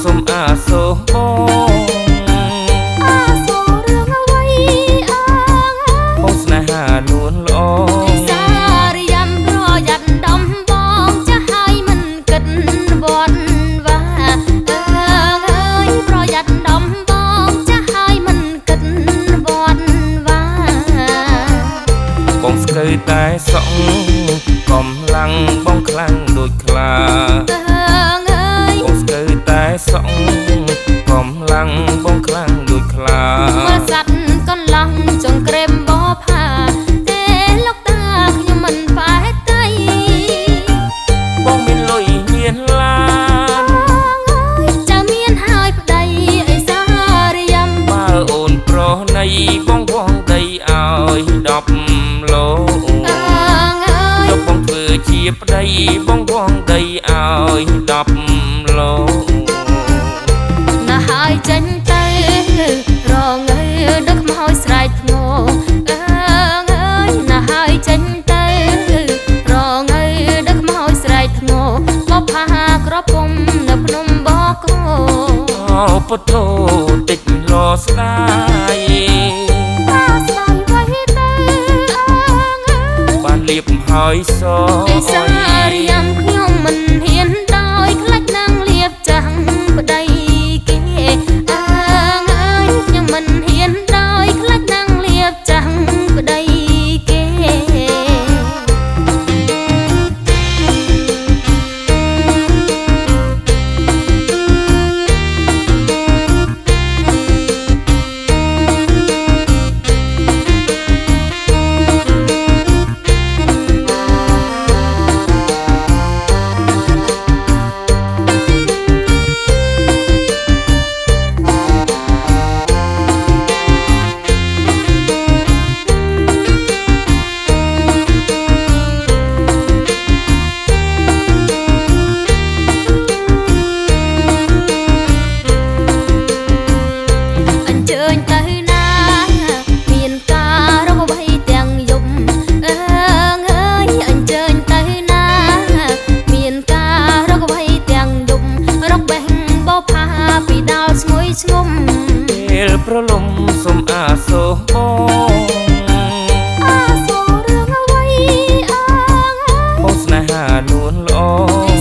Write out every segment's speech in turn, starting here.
សុំអាសូរបងអាសូររឿងអ្វីអើងបងស្នេហានួនល្អសារិយាមប្រយ័ត្នដំបងចាស់ហើយមិនគិតវត្តវាអើងអើយប្រយ័ត្នដំបងចាស់ហើយមិនគិតវត្តវាបងស្គើតែសក់កំឡាំងបងខ្លាំងដូចខ្លាបងស្គើតែសក់កំឡាំងបងខ្លាំងដូចខ្លាមើលសัตว์កន្លងចង្ក្រេមបផាទេលោកតាខ្ញុំមិនប៉ែតៃបងមានលុយមានឡានចៅមានហើយប្តីអីសារិយាមបើអូនប្រុសនៃបងវងដីឲ្យ10 ឡូយកបងធ្វើជាប្តីបងវងដីឲ្យ10 ឡូណាហើយចេញទៅរងើដឹកខ្មោចស្រែកធ្ងោអើយណាហើយចេញទៅរងើដឹកខ្មោចស្រែកធ្ងោបផាក្រពុំនៅភ្នំបកោអូពុទ្ធោតិចលស្ដាយស្ដាយໄວទៅបានលៀបហើយសអេសារិយាមខ្ញុំមិនហ៊ានដោយខ្លាចនឹងលៀបចាំងប្តីគេអើយខ្ញុំមិនហ៊ានដោយខ្លាចនឹងលៀបចាំងប្តីគេប្រលំសុំអាសូរបងអាសូររឿងអ្វីអើងបងស្នេហានួនល្អ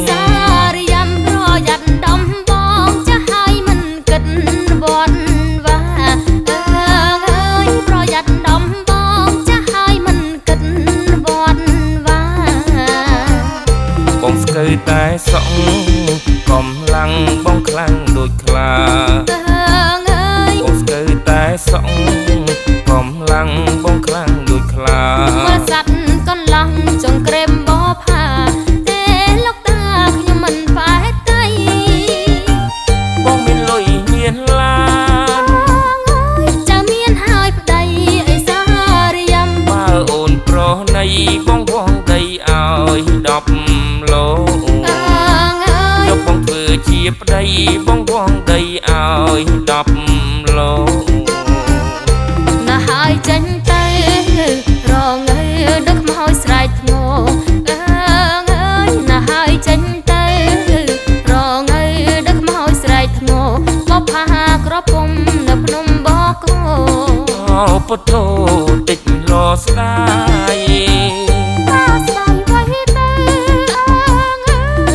សារិយាមប្រយ័ត្នដំបងចាស់ហើយមិនគិតវត្តវាអើងអើយប្រយ័ត្នដំបងចាស់ហើយមិនគិតវត្តវាបងស្គើតែសក់កំឡាំងបងខ្លាំងដូចខ្លាបងស្គើតែសក់កំឡាំងបងខ្លាំងដូចខ្លាមើលសัตว์កន្លងចង្ក្រេមបផាទេលោកតាខ្ញុំមិនប៉ែតៃបងមានលុយមានឡានចៅមានហើយប្តីអីសារិយាមបើអូនប្រុសនៃបងវងដីឲ្យ10 ឡូយកបងធ្វើជាប្តីបងវងដីឲ្យ10 ឡូណាហើយចេញទៅរងើដឹកខ្មោចស្រែកធ្ងោអើយណាហើយចេញទៅរងើដឹកខ្មោចស្រែកធ្ងោបផាក្រពុំនៅភ្នំបកោអូពុទ្ធោតិចលស្ដាយស្ដាយໄວទៅ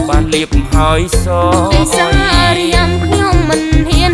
បានលៀបហើយសអេសារិយាមខ្ញុំមិនហ៊ាន